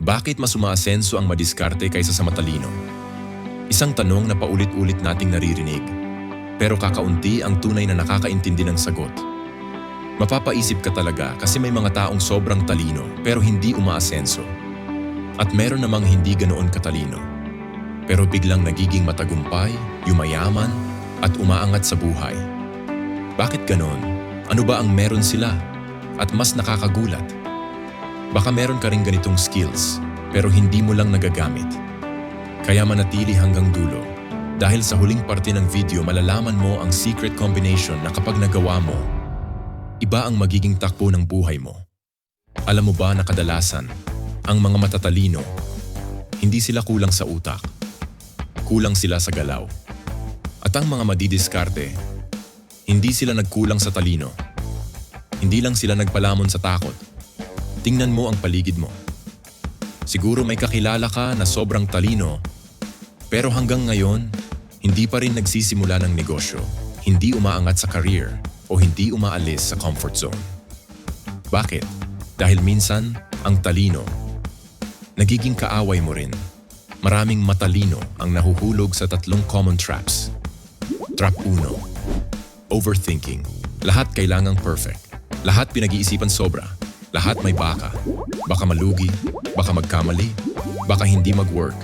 Bakit mas umaasenso ang madiskarte kaysa sa matalino? Isang tanong na paulit-ulit nating naririnig, pero kakaunti ang tunay na nakakaintindi ng sagot. Mapapaisip ka talaga kasi may mga taong sobrang talino pero hindi umaasenso. At meron namang hindi ganoon katalino, pero biglang nagiging matagumpay, yumayaman, at umaangat sa buhay. Bakit ganon? Ano ba ang meron sila? At mas nakakagulat, baka meron ka ring ganitong skills, pero hindi mo lang nagagamit. Kaya manatili hanggang dulo, dahil sa huling parte ng video malalaman mo ang secret combination na kapag nagawa mo, iba ang magiging takbo ng buhay mo. Alam mo ba na kadalasan, ang mga matatalino, hindi sila kulang sa utak, kulang sila sa galaw. At ang mga madidiskarte, hindi sila nagkulang sa talino. Hindi lang sila nagpalamon sa takot. Tingnan mo ang paligid mo. Siguro may kakilala ka na sobrang talino, pero hanggang ngayon, hindi pa rin nagsisimula ng negosyo, hindi umaangat sa career, o hindi umaalis sa comfort zone. Bakit? Dahil minsan, ang talino, nagiging kaaway mo rin. Maraming matalino ang nahuhulog sa tatlong common traps. Trap 1. Overthinking. Lahat kailangang perfect. Lahat pinag-iisipan sobra. Lahat may baka. Baka malugi, baka magkamali, baka hindi mag-work.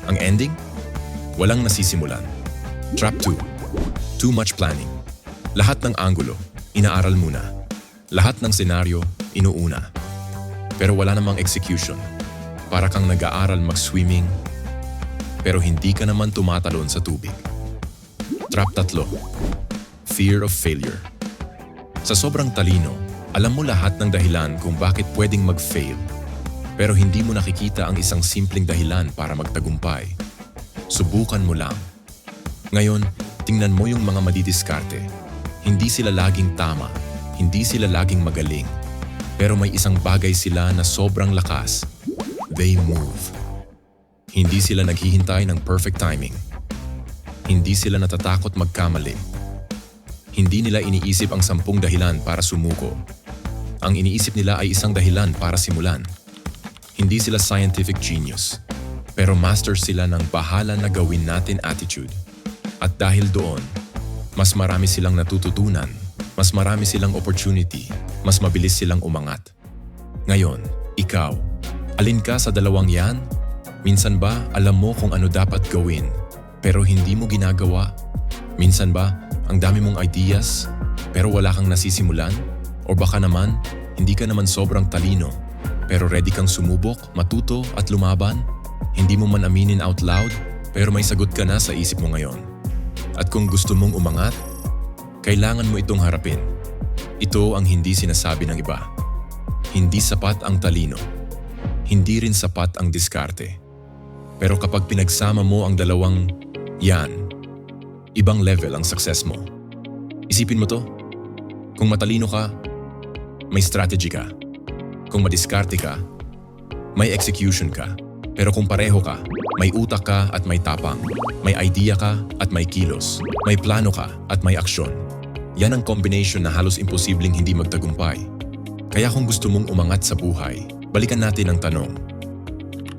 Ang ending? Walang nasisimulan. Trap 2. Too much planning. Lahat ng anggulo, inaaral muna. Lahat ng senaryo, inuuna. Pero wala namang execution. Para kang nag-aaral mag-swimming, pero hindi ka naman tumatalon sa tubig. Trap 3. Fear of failure. Sa sobrang talino, alam mo lahat ng dahilan kung bakit pwedeng mag-fail, pero hindi mo nakikita ang isang simpleng dahilan para magtagumpay. Subukan mo lang. Ngayon, tingnan mo yung mga madidiskarte. Hindi sila laging tama, hindi sila laging magaling, pero may isang bagay sila na sobrang lakas. They move. Hindi sila naghihintay ng perfect timing. Hindi sila natatakot magkamali. Hindi nila iniisip ang 10 dahilan para sumuko. Ang iniisip nila ay isang dahilan para simulan. Hindi sila scientific genius, pero master sila ng bahala na gawin natin attitude. At dahil doon, mas marami silang natututunan, mas marami silang opportunity, mas mabilis silang umangat. Ngayon, ikaw, alin ka sa dalawang yan? Minsan ba alam mo kung ano dapat gawin, pero hindi mo ginagawa? Minsan ba ang dami mong ideas, pero wala kang nasisimulan? O baka naman, hindi ka naman sobrang talino, pero ready kang sumubok, matuto at lumaban? Hindi mo man aminin out loud, pero may sagot ka na sa isip mo ngayon. At kung gusto mong umangat, kailangan mo itong harapin. Ito ang hindi sinasabi ng iba. Hindi sapat ang talino. Hindi rin sapat ang diskarte. Pero kapag pinagsama mo ang dalawang yan, ibang level ang success mo. Isipin mo to. Kung matalino ka, may strategy ka. Kung madiskarte ka, may execution ka. Pero kung pareho ka, may utak ka at may tapang. May idea ka at may kilos. May plano ka at may aksyon. Yan ang combination na halos imposibleng hindi magtagumpay. Kaya kung gusto mong umangat sa buhay, balikan natin ang tanong.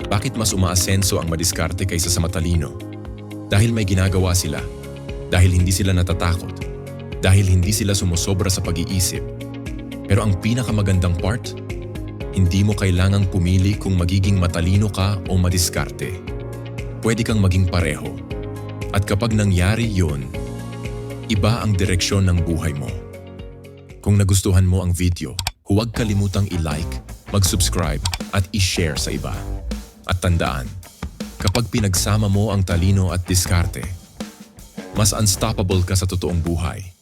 Bakit mas umaasenso ang madiskarte kaysa sa matalino? Dahil may ginagawa sila. Dahil hindi sila natatakot. Dahil hindi sila sumusobra sa pag-iisip. Pero ang pinakamagandang part, hindi mo kailangang pumili kung magiging matalino ka o madiskarte. Pwede kang maging pareho. At kapag nangyari yon, iba ang direksyon ng buhay mo. Kung nagustuhan mo ang video, huwag kalimutang i-like, mag-subscribe at i-share sa iba. At tandaan, kapag pinagsama mo ang talino at diskarte, mas unstoppable ka sa totoong buhay.